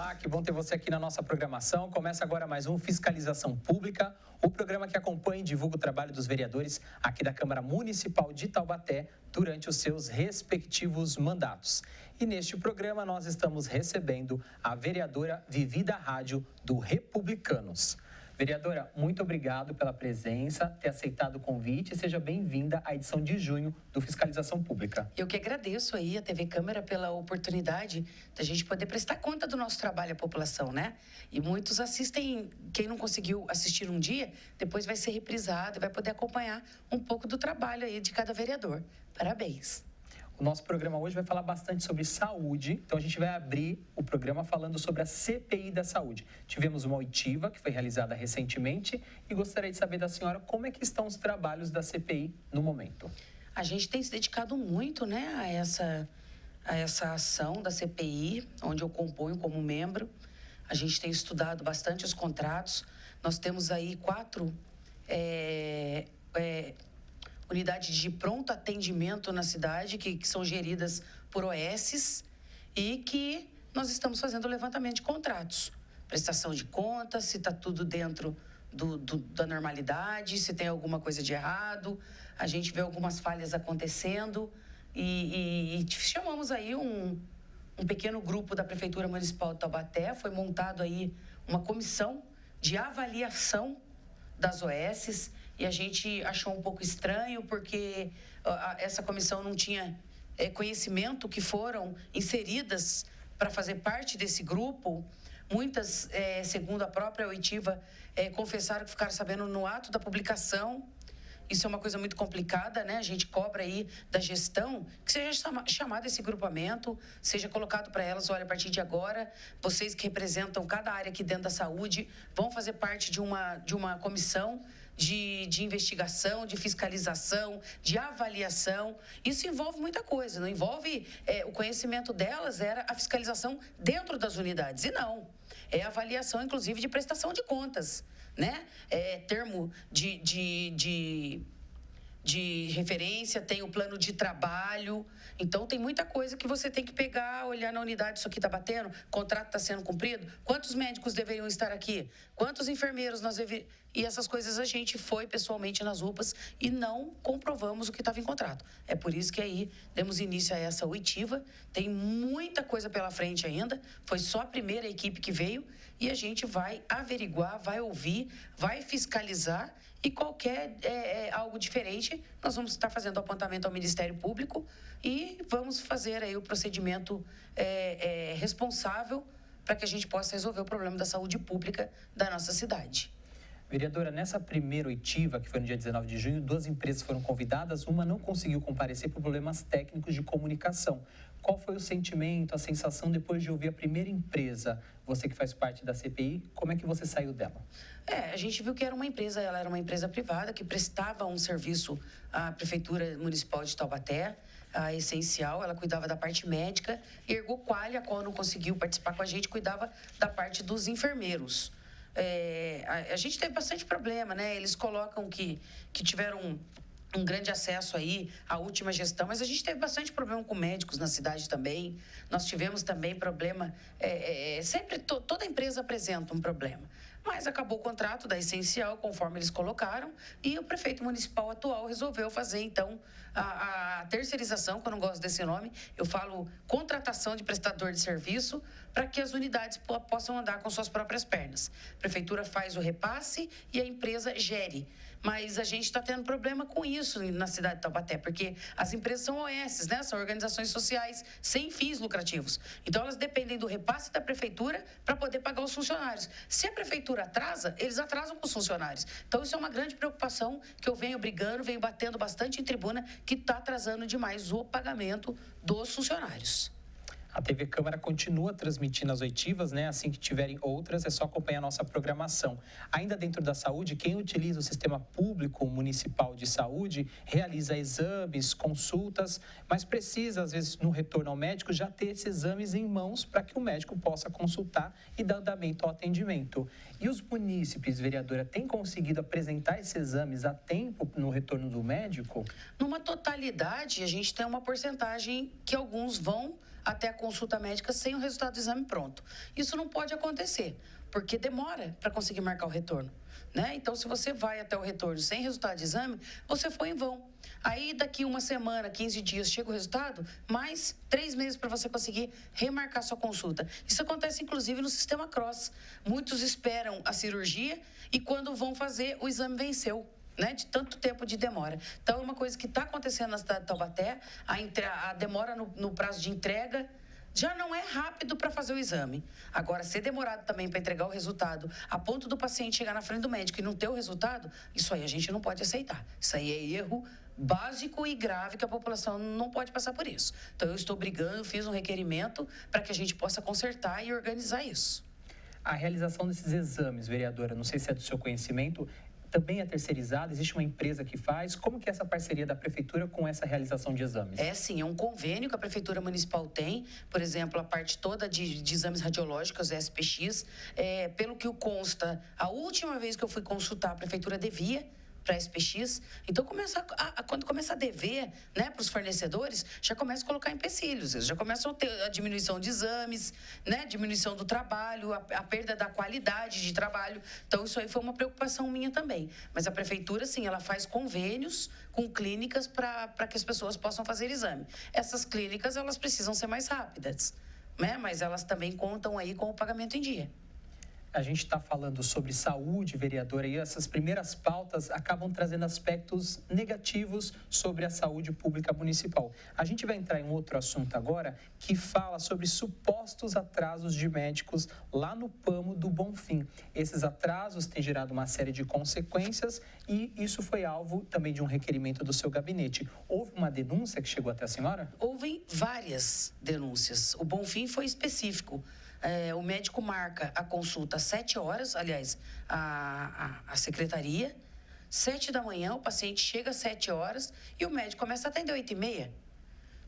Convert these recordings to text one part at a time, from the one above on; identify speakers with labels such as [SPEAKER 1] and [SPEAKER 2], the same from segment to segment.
[SPEAKER 1] Olá, que bom ter você aqui na nossa programação. Começa agora mais um Fiscalização Pública, o programa que acompanha e divulga o trabalho dos vereadores aqui da Câmara Municipal de Taubaté durante os seus respectivos mandatos. E neste programa nós estamos recebendo a vereadora Vivi da Rádio do Republicanos. Vereadora, muito obrigado pela presença, ter aceitado o convite e seja bem-vinda à edição de junho do Fiscalização Pública.
[SPEAKER 2] Eu que agradeço aí a TV Câmara pela oportunidade da gente poder prestar conta do nosso trabalho à população, né? E muitos assistem, quem não conseguiu assistir um dia, depois vai ser reprisado e vai poder acompanhar um pouco do trabalho aí de cada vereador. Parabéns!
[SPEAKER 1] O nosso programa hoje vai falar bastante sobre saúde, então a gente vai abrir o programa falando sobre a CPI da saúde. Tivemos uma oitiva que foi realizada recentemente e gostaria de saber da senhora como é que estão os trabalhos da CPI no momento.
[SPEAKER 2] A gente tem se dedicado muito, né, a essa ação da CPI, onde eu componho como membro. A gente tem estudado bastante os contratos. Nós temos aí 4 unidades de pronto atendimento na cidade, que são geridas por OSs e que nós estamos fazendo o levantamento de contratos. Prestação de contas, se está tudo dentro da normalidade, se tem alguma coisa de errado. A gente vê algumas falhas acontecendo e chamamos aí um pequeno grupo da Prefeitura Municipal de Taubaté. Foi montado aí uma comissão de avaliação das OSs e a gente achou um pouco estranho porque essa comissão não tinha conhecimento que foram inseridas para fazer parte desse grupo. Muitas, segundo a própria oitiva, confessaram que ficaram sabendo no ato da publicação. Isso é uma coisa muito complicada, né? A gente cobra aí da gestão que seja chamado esse grupamento, seja colocado para elas, olha, a partir de agora, vocês que representam cada área aqui dentro da saúde, vão fazer parte de uma comissão de investigação, de fiscalização, de avaliação. Isso envolve muita coisa, não envolve o conhecimento delas, era a fiscalização dentro das unidades, e não. É avaliação, inclusive, de prestação de contas, né? Termo de referência, tem o plano de trabalho. Então, tem muita coisa que você tem que pegar, olhar na unidade, isso aqui está batendo, o contrato está sendo cumprido, quantos médicos deveriam estar aqui, quantos enfermeiros nós deveríamos... E essas coisas a gente foi pessoalmente nas UPAs e não comprovamos o que estava em contrato. É por isso que aí demos início a essa oitiva. Tem muita coisa pela frente ainda, foi só a primeira equipe que veio e a gente vai averiguar, vai ouvir, vai fiscalizar e qualquer algo diferente, nós vamos estar fazendo o apontamento ao Ministério Público e vamos fazer aí o procedimento responsável para que a gente possa resolver o problema da saúde pública da nossa cidade.
[SPEAKER 1] Vereadora, nessa primeira oitiva, que foi no dia 19 de junho, 2 empresas foram convidadas, uma não conseguiu comparecer por problemas técnicos de comunicação. Qual foi o sentimento, a sensação depois de ouvir a primeira empresa? Você que faz parte da CPI, como é que você saiu dela?
[SPEAKER 2] A gente viu que era uma empresa, ela era uma empresa privada que prestava um serviço à Prefeitura Municipal de Taubaté, a Essencial, ela cuidava da parte médica, e Ergoqualha, qual não conseguiu participar com a gente, cuidava da parte dos enfermeiros. A gente teve bastante problema, né? Eles colocam que tiveram um grande acesso aí à última gestão, mas a gente teve bastante problema com médicos na cidade também. Nós tivemos também problema, sempre toda empresa apresenta um problema. Mas acabou o contrato da Essencial, conforme eles colocaram, e o prefeito municipal atual resolveu fazer, então, a terceirização, que eu não gosto desse nome, eu falo contratação de prestador de serviço, para que as unidades possam andar com suas próprias pernas. A prefeitura faz o repasse e a empresa gere. Mas a gente está tendo problema com isso na cidade de Taubaté, porque as empresas são OSs, né? São organizações sociais sem fins lucrativos. Então, elas dependem do repasse da prefeitura para poder pagar os funcionários. Se a prefeitura atrasa, eles atrasam com os funcionários. Então, isso é uma grande preocupação que eu venho brigando, venho batendo bastante em tribuna, que está atrasando demais o pagamento dos funcionários.
[SPEAKER 1] A TV Câmara continua transmitindo as oitivas, né? Assim que tiverem outras, é só acompanhar a nossa programação. Ainda dentro da saúde, quem utiliza o sistema público municipal de saúde realiza exames, consultas, mas precisa, às vezes, no retorno ao médico, já ter esses exames em mãos para que o médico possa consultar e dar andamento ao atendimento. E os munícipes, vereadora, têm conseguido apresentar esses exames a tempo no retorno do médico?
[SPEAKER 2] Numa totalidade, a gente tem uma porcentagem que alguns vão até a consulta médica sem o resultado do exame pronto. Isso não pode acontecer, porque demora para conseguir marcar o retorno, né? Então, se você vai até o retorno sem resultado de exame, você foi em vão. Aí, daqui uma semana, 15 dias, chega o resultado, mais 3 meses para você conseguir remarcar sua consulta. Isso acontece, inclusive, no sistema CROSS. Muitos esperam a cirurgia e, quando vão fazer, o exame venceu, né, de tanto tempo de demora. Então, é uma coisa que está acontecendo na cidade de Taubaté, a demora no prazo de entrega já não é rápido para fazer o exame. Agora, ser demorado também para entregar o resultado, a ponto do paciente chegar na frente do médico e não ter o resultado, isso aí a gente não pode aceitar. Isso aí é erro básico e grave que a população não pode passar por isso. Então, eu estou brigando, fiz um requerimento para que a gente possa consertar e organizar isso.
[SPEAKER 1] A realização desses exames, vereadora, não sei se é do seu conhecimento, também é terceirizada? Existe uma empresa que faz? Como que é essa parceria da Prefeitura com essa realização de exames?
[SPEAKER 2] É sim, é um convênio que a Prefeitura Municipal tem, por exemplo, a parte toda de exames radiológicos, SPX, pelo que consta, a última vez que eu fui consultar, a Prefeitura devia para SPX, então quando começa a dever, né, para os fornecedores, já começa a colocar empecilhos, eles já começam a ter a diminuição de exames, né, diminuição do trabalho, a perda da qualidade de trabalho. Então, isso aí foi uma preocupação minha também. Mas a Prefeitura, sim, ela faz convênios com clínicas para que as pessoas possam fazer exame. Essas clínicas, elas precisam ser mais rápidas, né, mas elas também contam aí com o pagamento em dia.
[SPEAKER 1] A gente está falando sobre saúde, vereadora, e essas primeiras pautas acabam trazendo aspectos negativos sobre a saúde pública municipal. A gente vai entrar em outro assunto agora, que fala sobre supostos atrasos de médicos lá no PAMO do Bonfim. Esses atrasos têm gerado uma série de consequências e isso foi alvo também de um requerimento do seu gabinete. Houve uma denúncia que chegou até a senhora?
[SPEAKER 2] Houve várias denúncias. O Bonfim foi específico. O médico marca a consulta às 7 horas, aliás, a secretaria, 7 da manhã, o paciente chega às 7 horas e o médico começa a atender às 8h30.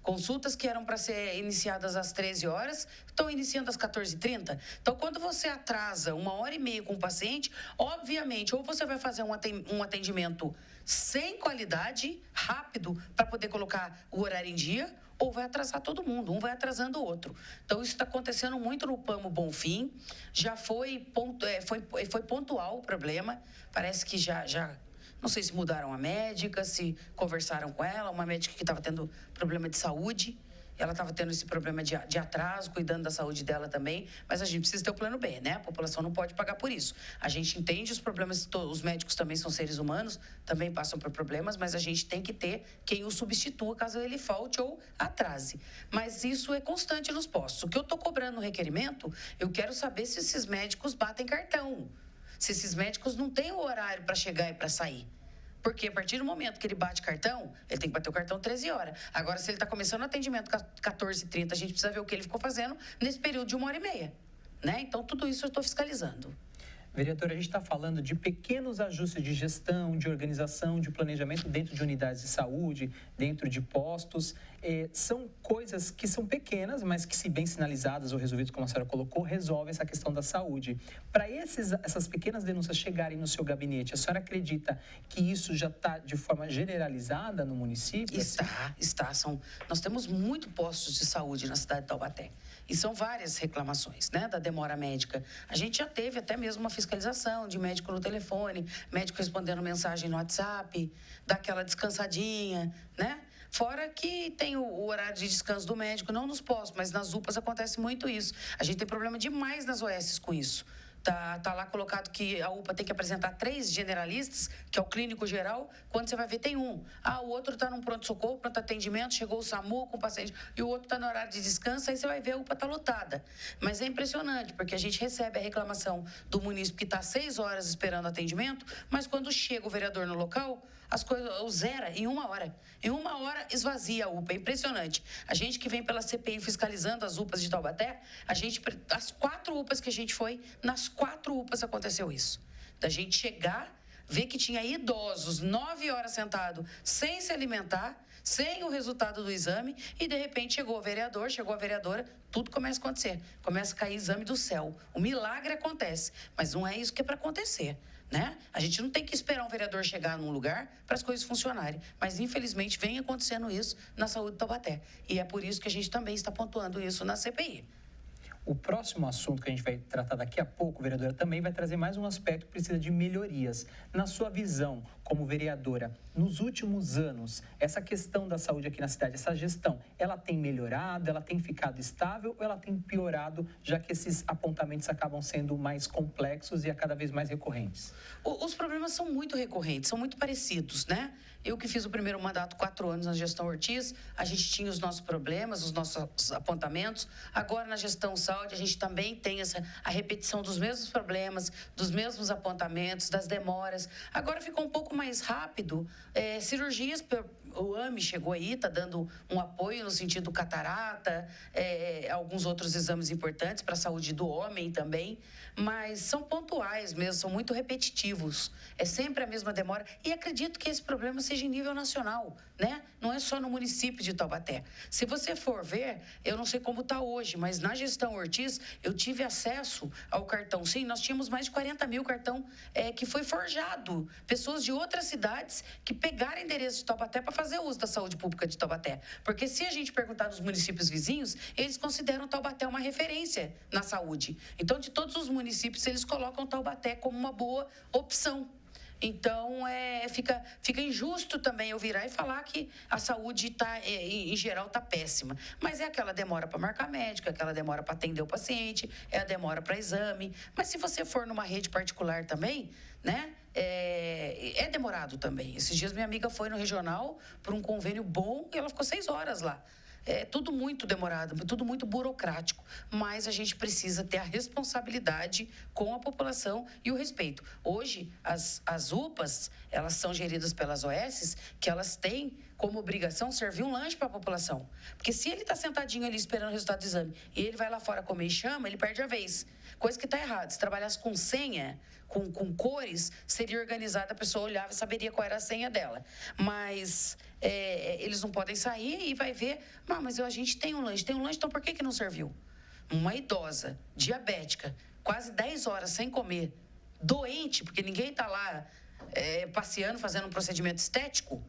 [SPEAKER 2] Consultas que eram para ser iniciadas às 13 horas, estão iniciando às 14h30. Então, quando você atrasa 1h30 com o paciente, obviamente, ou você vai fazer um atendimento sem qualidade, rápido, para poder colocar o horário em dia, ou vai atrasar todo mundo, um vai atrasando o outro. Então, isso está acontecendo muito no PAMO Bonfim. Já foi pontual o problema. Parece que já não sei se mudaram a médica, se conversaram com ela, uma médica que estava tendo problema de saúde. Ela estava tendo esse problema de atraso, cuidando da saúde dela também, mas a gente precisa ter o plano B, né? A população não pode pagar por isso. A gente entende os problemas, os médicos também são seres humanos, também passam por problemas, mas a gente tem que ter quem o substitua caso ele falte ou atrase. Mas isso é constante nos postos. O que eu estou cobrando no requerimento, eu quero saber se esses médicos batem cartão, se esses médicos não têm o horário para chegar e para sair. Porque a partir do momento que ele bate cartão, ele tem que bater o cartão 13 horas. Agora, se ele está começando o atendimento 14h30, a gente precisa ver o que ele ficou fazendo nesse período de 1h30. Né? Então, tudo isso eu estou fiscalizando.
[SPEAKER 1] Vereadora, a gente está falando de pequenos ajustes de gestão, de organização, de planejamento dentro de unidades de saúde, dentro de postos. São coisas que são pequenas, mas que, se bem sinalizadas ou resolvidas, como a senhora colocou, resolvem essa questão da saúde. Para essas pequenas denúncias chegarem no seu gabinete, a senhora acredita que isso já está de forma generalizada no município?
[SPEAKER 2] Está. Nós temos muito postos de saúde na cidade de Taubaté. E são várias reclamações, né, da demora médica. A gente já teve até mesmo uma fiscalização de médico no telefone, médico respondendo mensagem no WhatsApp, daquela descansadinha, né? Fora que tem o horário de descanso do médico, não nos postos, mas nas UPAs acontece muito isso. A gente tem problema demais nas OSs com isso. Tá lá colocado que a UPA tem que apresentar 3 generalistas, que é o clínico geral, quando você vai ver tem um. O outro está num pronto-socorro, pronto atendimento, chegou o SAMU com o paciente, e o outro está no horário de descanso, aí você vai ver a UPA está lotada. Mas é impressionante, porque a gente recebe a reclamação do munícipe que está 6 horas esperando atendimento, mas quando chega o vereador no local, as coisas zera em 1 hora. Em 1 hora esvazia a UPA, é impressionante. A gente que vem pela CPI fiscalizando as UPAs de Taubaté, as 4 UPAs que a gente foi, nas 4 UPAs aconteceu isso. Da gente chegar, ver que tinha idosos 9 horas sentados sem se alimentar, sem o resultado do exame, e de repente chegou o vereador, chegou a vereadora, tudo começa a acontecer. Começa a cair exame do céu. O milagre acontece, mas não é isso que é para acontecer. né? A gente não tem que esperar um vereador chegar num lugar para as coisas funcionarem. Mas, infelizmente, vem acontecendo isso na saúde de Taubaté. E é por isso que a gente também está pontuando isso na CPI.
[SPEAKER 1] O próximo assunto que a gente vai tratar daqui a pouco, vereadora, também vai trazer mais um aspecto que precisa de melhorias. Na sua visão, como vereadora, nos últimos anos, essa questão da saúde aqui na cidade, essa gestão, ela tem melhorado, ela tem ficado estável ou ela tem piorado, já que esses apontamentos acabam sendo mais complexos e a cada vez mais recorrentes?
[SPEAKER 2] Os problemas são muito recorrentes, são muito parecidos, né? Eu que fiz o primeiro mandato 4 anos na gestão Ortiz, a gente tinha os nossos problemas, os nossos apontamentos. Agora, na gestão Saúde, a gente também tem a repetição dos mesmos problemas, dos mesmos apontamentos, das demoras. Agora ficou um pouco mais rápido. Cirurgias, o AME chegou aí, está dando um apoio no sentido catarata, alguns outros exames importantes para a saúde do homem também, mas são pontuais mesmo, são muito repetitivos. É sempre a mesma demora e acredito que esse problema seja em nível nacional, né? Não é só no município de Taubaté. Se você for ver, eu não sei como está hoje, mas na gestão Ortiz, eu tive acesso ao cartão. Sim, nós tínhamos mais de 40 mil cartão que foi forjado. Pessoas de outras cidades que pegaram endereço de Taubaté para fazer uso da saúde pública de Taubaté. Porque se a gente perguntar nos municípios vizinhos, eles consideram Taubaté uma referência na saúde. Então, de todos os municípios, eles colocam Taubaté como uma boa opção. Então, fica injusto também eu virar e falar que a saúde, em geral, está péssima. Mas é aquela demora para marcar médica, aquela demora para atender o paciente, é a demora para exame. Mas se você for numa rede particular também, né, é demorado também. Esses dias minha amiga foi no regional por um convênio bom e ela ficou 6 horas lá. É tudo muito demorado, tudo muito burocrático, mas a gente precisa ter a responsabilidade com a população e o respeito. Hoje, as UPAs, elas são geridas pelas OS, que elas têm como obrigação servir um lanche para a população. Porque se ele está sentadinho ali esperando o resultado do exame e ele vai lá fora comer e chama, ele perde a vez. Coisa que está errada. Se trabalhasse com senha, com cores, seria organizada, a pessoa olhava e saberia qual era a senha dela. Mas eles não podem sair e vai ver, mas a gente tem um lanche, então por que não serviu? Uma idosa, diabética, quase 10 horas sem comer, doente, porque ninguém está lá passeando, fazendo um procedimento estético,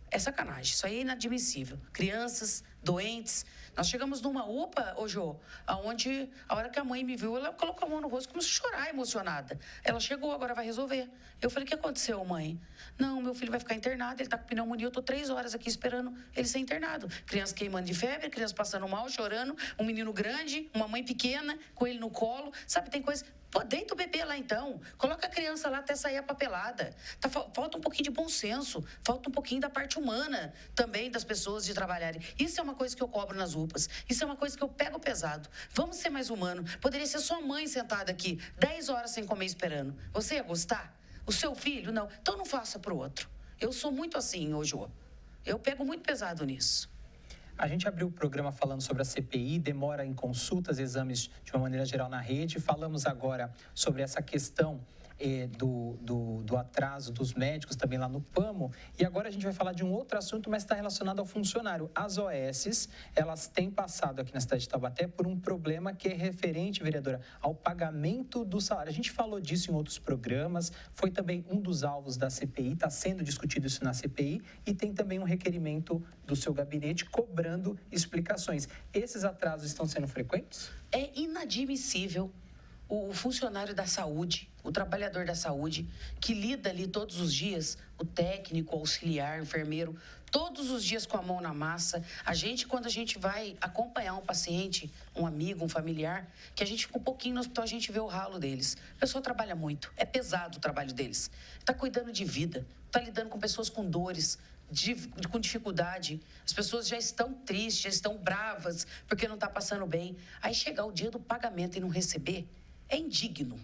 [SPEAKER 2] é sacanagem, isso aí é inadmissível. Crianças, doentes. Nós chegamos numa UPA, Jô, onde a hora que a mãe me viu, ela colocou a mão no rosto e começou a chorar emocionada. Ela chegou, agora vai resolver. Eu falei, o que aconteceu, mãe? Não, meu filho vai ficar internado, ele está com pneumonia, eu estou 3 horas aqui esperando ele ser internado. Criança queimando de febre, criança passando mal, chorando, um menino grande, uma mãe pequena, com ele no colo. Sabe, tem coisa... Pô, deita o bebê lá então, coloca a criança lá até sair a papelada. Falta um pouquinho de bom senso, falta um pouquinho da parte humana também das pessoas de trabalharem. Isso é uma coisa que eu cobro nas UPAs, isso é uma coisa que eu pego pesado. Vamos ser mais humanos. Poderia ser sua mãe sentada aqui, 10 horas sem comer esperando. Você ia gostar? O seu filho? Não. Então não faça pro outro. Eu sou muito assim, Jô. Eu pego muito pesado nisso.
[SPEAKER 1] A gente abriu o programa falando sobre a CPI, demora em consultas, exames de uma maneira geral na rede. Falamos agora sobre essa questão do atraso dos médicos também lá no PAMO. E agora a gente vai falar de um outro assunto, mas está relacionado ao funcionário. As OS, elas têm passado aqui na cidade de Taubaté por um problema que é referente, vereadora, ao pagamento do salário. A gente falou disso em outros programas, foi também um dos alvos da CPI, está sendo discutido isso na CPI e tem também um requerimento do seu gabinete cobrando explicações. Esses atrasos estão sendo frequentes?
[SPEAKER 2] É inadmissível o funcionário da saúde, o trabalhador da saúde, que lida ali todos os dias, o técnico, o auxiliar, o enfermeiro, todos os dias com a mão na massa. Quando a gente vai acompanhar um paciente, um amigo, um familiar, que a gente fica um pouquinho no hospital, a gente vê o ralo deles. A pessoa trabalha muito, é pesado o trabalho deles. Está cuidando de vida, está lidando com pessoas com dores, com dificuldade, as pessoas já estão tristes, já estão bravas, porque não está passando bem. Aí chegar o dia do pagamento e não receber, é indigno.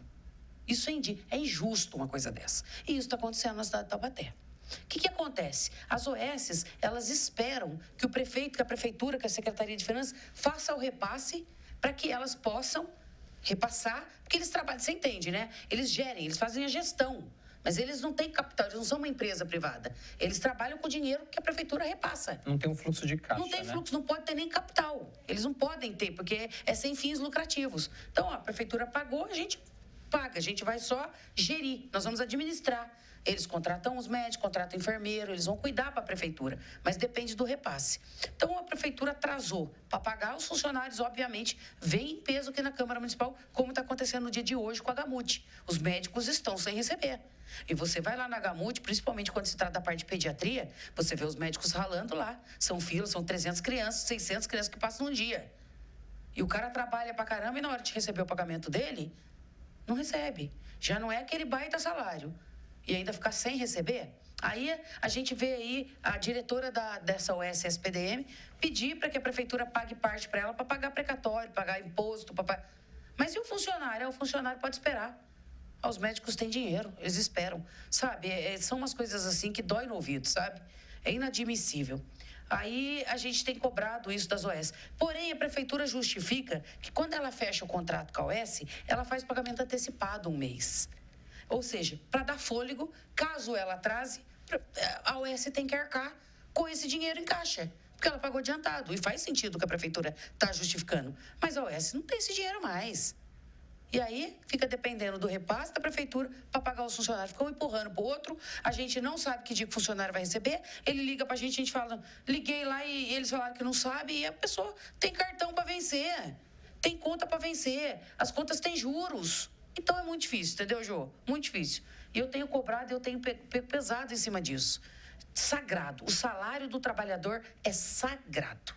[SPEAKER 2] Isso é injusto uma coisa dessa. E isso está acontecendo na cidade de Taubaté. O que acontece? As OS, elas esperam que o prefeito, que a prefeitura, que a Secretaria de Finanças faça o repasse para que elas possam repassar, porque eles trabalham, você entende, né? Eles gerem, eles fazem a gestão, mas eles não têm capital, eles não são uma empresa privada. Eles trabalham com o dinheiro que a prefeitura repassa.
[SPEAKER 1] Não tem um fluxo de caixa,
[SPEAKER 2] não tem fluxo, não pode ter nem capital. Eles não podem ter, porque é sem fins lucrativos. Então, a prefeitura pagou, a gente paga, a gente vai só gerir, nós vamos administrar. Eles contratam os médicos, contratam enfermeiro, eles vão cuidar para a prefeitura, mas depende do repasse. Então, a prefeitura atrasou para pagar os funcionários, obviamente, vem em peso aqui na Câmara Municipal, como está acontecendo no dia de hoje com a Gamute. Os médicos estão sem receber. E você vai lá na Gamute, principalmente quando se trata da parte de pediatria, você vê os médicos ralando lá. São filas, são 300 crianças, 600 crianças que passam no dia. E o cara trabalha pra caramba e na hora de receber o pagamento dele, não recebe. Já não é aquele baita salário. E ainda ficar sem receber? Aí a gente vê aí a diretora dessa OS-SPDM pedir para que a prefeitura pague parte para ela para pagar precatório, pagar imposto. Mas e o funcionário? O funcionário pode esperar. Os médicos têm dinheiro, eles esperam. Sabe, são umas coisas assim que dói no ouvido, sabe? É inadmissível. Aí a gente tem cobrado isso das OS. Porém, a prefeitura justifica que quando ela fecha o contrato com a OS, ela faz pagamento antecipado um mês. Ou seja, para dar fôlego, caso ela atrase, a OS tem que arcar com esse dinheiro em caixa, porque ela pagou adiantado. E faz sentido que a prefeitura está justificando. Mas a OS não tem esse dinheiro mais. E aí, fica dependendo do repasse da prefeitura para pagar os funcionários. Ficam empurrando para o outro, a gente não sabe que dia que o funcionário vai receber, ele liga para a gente fala, liguei lá e eles falaram que não sabe, e a pessoa tem cartão para vencer, tem conta para vencer, as contas têm juros. Então é muito difícil, entendeu, Jô? Muito difícil. E eu tenho cobrado, eu tenho pesado em cima disso. Sagrado. O salário do trabalhador é sagrado.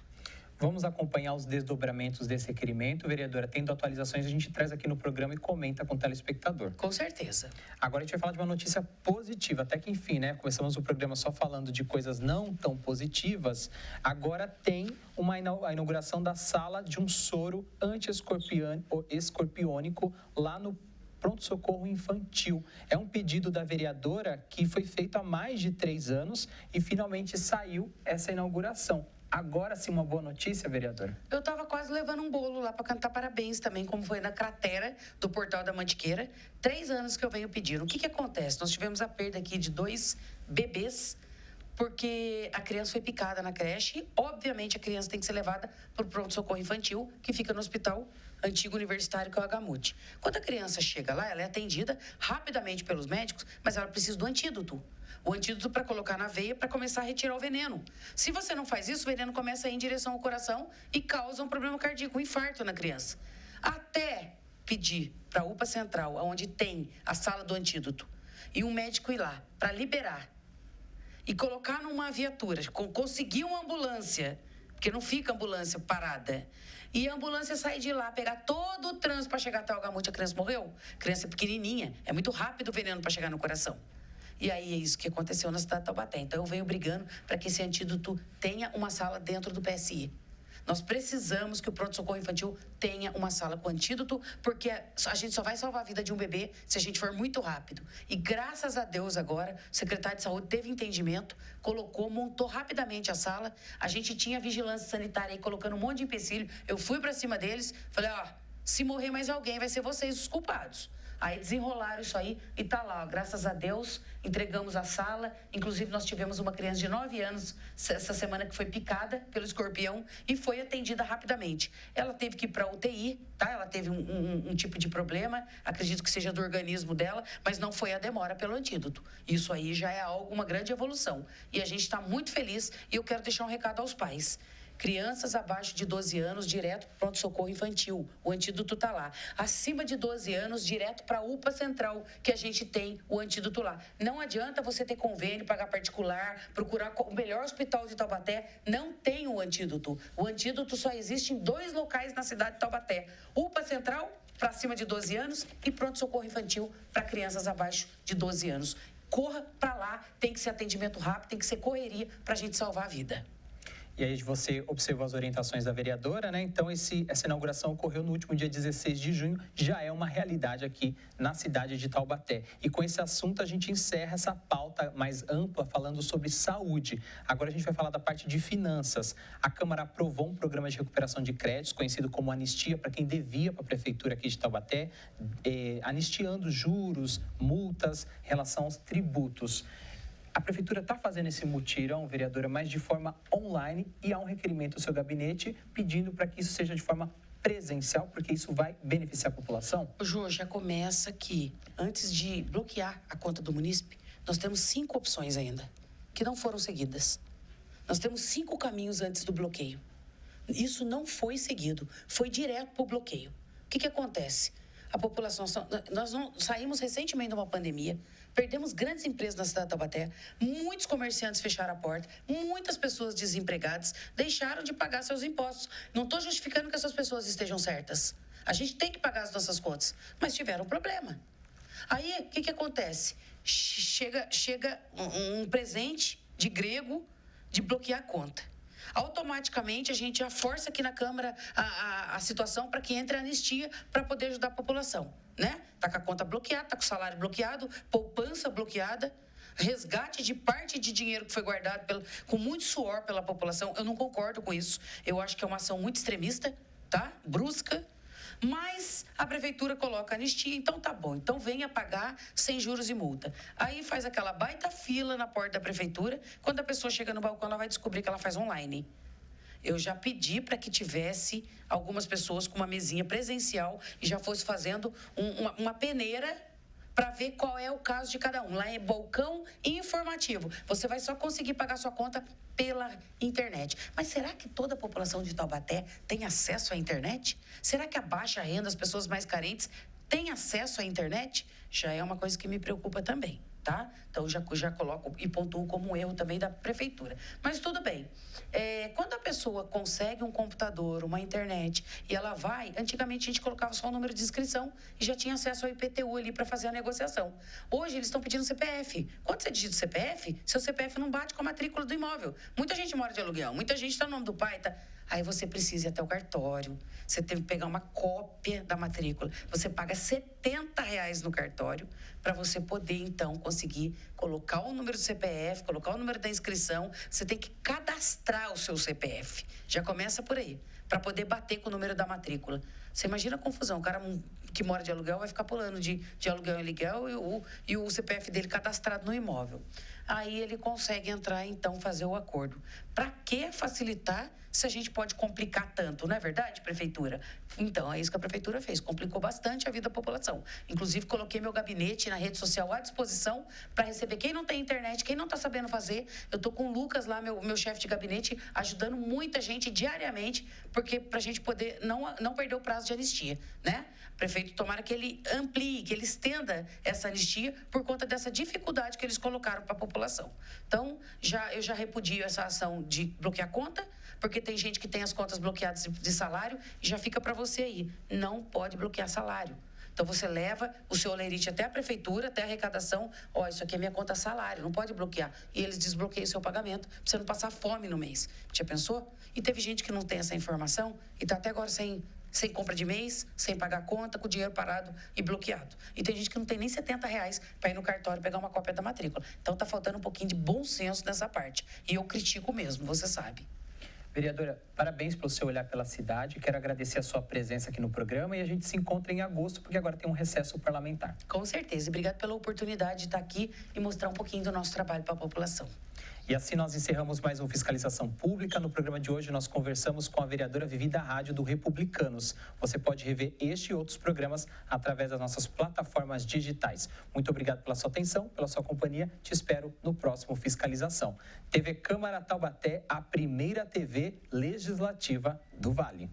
[SPEAKER 1] Vamos acompanhar os desdobramentos desse requerimento. Vereadora, tendo atualizações, a gente traz aqui no programa e comenta com o telespectador.
[SPEAKER 2] Com certeza.
[SPEAKER 1] Agora a gente vai falar de uma notícia positiva, até que enfim, né? Começamos o programa só falando de coisas não tão positivas. Agora tem a inauguração da sala de um soro anti-escorpiônico lá no pronto-socorro infantil. É um pedido da vereadora que foi feito há mais de 3 anos e finalmente saiu essa inauguração. Agora sim, uma boa notícia, vereadora?
[SPEAKER 2] Eu estava quase levando um bolo lá para cantar parabéns também, como foi na cratera do Portal da Mantiqueira. 3 anos que eu venho pedindo. O que acontece? Nós tivemos a perda aqui de 2 bebês, porque a criança foi picada na creche. Obviamente, a criança tem que ser levada para o pronto-socorro infantil, que fica no hospital antigo universitário, que é o Gamute. Quando a criança chega lá, ela é atendida rapidamente pelos médicos, mas ela precisa do antídoto. O antídoto para colocar na veia para começar a retirar o veneno. Se você não faz isso, o veneno começa a ir em direção ao coração e causa um problema cardíaco, um infarto na criança. Até pedir para a UPA Central, onde tem a sala do antídoto, e um médico ir lá para liberar e colocar numa viatura, conseguir uma ambulância, porque não fica ambulância parada, e a ambulância sair de lá, pegar todo o trânsito para chegar até o Gamute, a criança morreu. A criança é pequenininha, é muito rápido o veneno para chegar no coração. E aí é isso que aconteceu na cidade de Taubaté. Então, eu venho brigando para que esse antídoto tenha uma sala dentro do PSI. Nós precisamos que o pronto-socorro infantil tenha uma sala com antídoto, porque a gente só vai salvar a vida de um bebê se a gente for muito rápido. E graças a Deus agora, o secretário de saúde teve entendimento, montou rapidamente a sala. A gente tinha vigilância sanitária aí colocando um monte de empecilho. Eu fui para cima deles, falei, se morrer mais alguém, vai ser vocês os culpados. Aí desenrolaram isso aí e tá lá, graças a Deus, entregamos a sala. Inclusive, nós tivemos uma criança de 9 anos essa semana que foi picada pelo escorpião e foi atendida rapidamente. Ela teve que ir para UTI, tá? Ela teve um tipo de problema, acredito que seja do organismo dela, mas não foi a demora pelo antídoto. Isso aí já é uma grande evolução. E a gente está muito feliz e eu quero deixar um recado aos pais. Crianças abaixo de 12 anos, direto para o pronto-socorro infantil. O antídoto está lá. Acima de 12 anos, direto para a UPA Central, que a gente tem o antídoto lá. Não adianta você ter convênio, pagar particular, procurar o melhor hospital de Taubaté. Não tem o antídoto. O antídoto só existe em 2 locais na cidade de Taubaté. UPA Central, para acima de 12 anos, e pronto-socorro infantil para crianças abaixo de 12 anos. Corra para lá, tem que ser atendimento rápido, tem que ser correria para a gente salvar a vida.
[SPEAKER 1] E aí você observou as orientações da vereadora, né? Então, essa inauguração ocorreu no último dia 16 de junho, já é uma realidade aqui na cidade de Taubaté. E com esse assunto, a gente encerra essa pauta mais ampla, falando sobre saúde. Agora a gente vai falar da parte de finanças. A Câmara aprovou um programa de recuperação de créditos, conhecido como anistia, para quem devia para a Prefeitura aqui de Taubaté, anistiando juros, multas, em relação aos tributos. A Prefeitura está fazendo esse mutirão, vereadora, mas de forma online, e há um requerimento do seu gabinete pedindo para que isso seja de forma presencial, porque isso vai beneficiar a população?
[SPEAKER 2] Jô, já começa que, antes de bloquear a conta do munícipe, nós temos 5 opções ainda, que não foram seguidas. Nós temos 5 caminhos antes do bloqueio. Isso não foi seguido, foi direto para o bloqueio. O que acontece? A população, nós não saímos recentemente de uma pandemia, perdemos grandes empresas na cidade de Taubaté, muitos comerciantes fecharam a porta, muitas pessoas desempregadas deixaram de pagar seus impostos. Não estou justificando que essas pessoas estejam certas. A gente tem que pagar as nossas contas, mas tiveram um problema. Aí, o que acontece? Chega um presente de grego de bloquear a conta. Automaticamente, a gente já força aqui na Câmara a situação para que entre a anistia para poder ajudar a população, né? Está com a conta bloqueada, está com o salário bloqueado, poupança bloqueada, resgate de parte de dinheiro que foi guardado com muito suor pela população. Eu não concordo com isso. Eu acho que é uma ação muito extremista, tá? Brusca. Mas a prefeitura coloca anistia, então tá bom. Então venha pagar sem juros e multa. Aí faz aquela baita fila na porta da prefeitura. Quando a pessoa chega no balcão, ela vai descobrir que ela faz online. Eu já pedi para que tivesse algumas pessoas com uma mesinha presencial e já fosse fazendo uma peneira para ver qual é o caso de cada um. Lá é balcão informativo. Você vai só conseguir pagar sua conta pela internet. Mas será que toda a população de Taubaté tem acesso à internet? Será que a baixa renda, as pessoas mais carentes, têm acesso à internet? Já é uma coisa que me preocupa também, tá? Então, já coloco e pontuo como um erro também da prefeitura. Mas tudo bem. Quando a pessoa consegue um computador, uma internet, e ela vai... Antigamente, a gente colocava só o número de inscrição e já tinha acesso ao IPTU ali para fazer a negociação. Hoje, eles estão pedindo CPF. Quando você digita o CPF, seu CPF não bate com a matrícula do imóvel. Muita gente mora de aluguel, muita gente está no nome do pai, tá? Aí você precisa ir até o cartório, você tem que pegar uma cópia da matrícula. Você paga R$70 no cartório para você poder, então, conseguir colocar o número do CPF, colocar o número da inscrição. Você tem que cadastrar o seu CPF. Já começa por aí, para poder bater com o número da matrícula. Você imagina a confusão. O cara que mora de aluguel vai ficar pulando de aluguel em aluguel e o CPF dele cadastrado no imóvel. Aí ele consegue entrar, então, fazer o acordo. Para que facilitar se a gente pode complicar tanto, não é verdade, prefeitura? Então, é isso que a prefeitura fez, complicou bastante a vida da população. Inclusive, coloquei meu gabinete na rede social à disposição para receber quem não tem internet, quem não está sabendo fazer. Eu estou com o Lucas lá, meu chefe de gabinete, ajudando muita gente diariamente, porque para a gente poder não perder o prazo de anistia, né? Prefeito, tomara que ele amplie, que ele estenda essa anistia por conta dessa dificuldade que eles colocaram para a população. Então, eu já repudio essa ação de bloquear a conta, porque tem gente que tem as contas bloqueadas de salário e já fica para você aí. Não pode bloquear salário. Então, você leva o seu olerite até a prefeitura, até a arrecadação. Isso aqui é minha conta salário, não pode bloquear. E eles desbloqueiam o seu pagamento, para você não passar fome no mês. Já pensou? E teve gente que não tem essa informação e está até agora sem compra de mês, sem pagar conta, com o dinheiro parado e bloqueado. E tem gente que não tem nem R$70 para ir no cartório pegar uma cópia da matrícula. Então, está faltando um pouquinho de bom senso nessa parte. E eu critico mesmo, você sabe.
[SPEAKER 1] Vereadora, parabéns pelo seu olhar pela cidade. Quero agradecer a sua presença aqui no programa e a gente se encontra em agosto, porque agora tem um recesso parlamentar.
[SPEAKER 2] Com certeza. E obrigado pela oportunidade de estar aqui e mostrar um pouquinho do nosso trabalho para a população.
[SPEAKER 1] E assim nós encerramos mais um Fiscalização Pública. No programa de hoje nós conversamos com a vereadora Vivi da Rádio do Republicanos. Você pode rever este e outros programas através das nossas plataformas digitais. Muito obrigado pela sua atenção, pela sua companhia. Te espero no próximo Fiscalização. TV Câmara Taubaté, a primeira TV legislativa do Vale.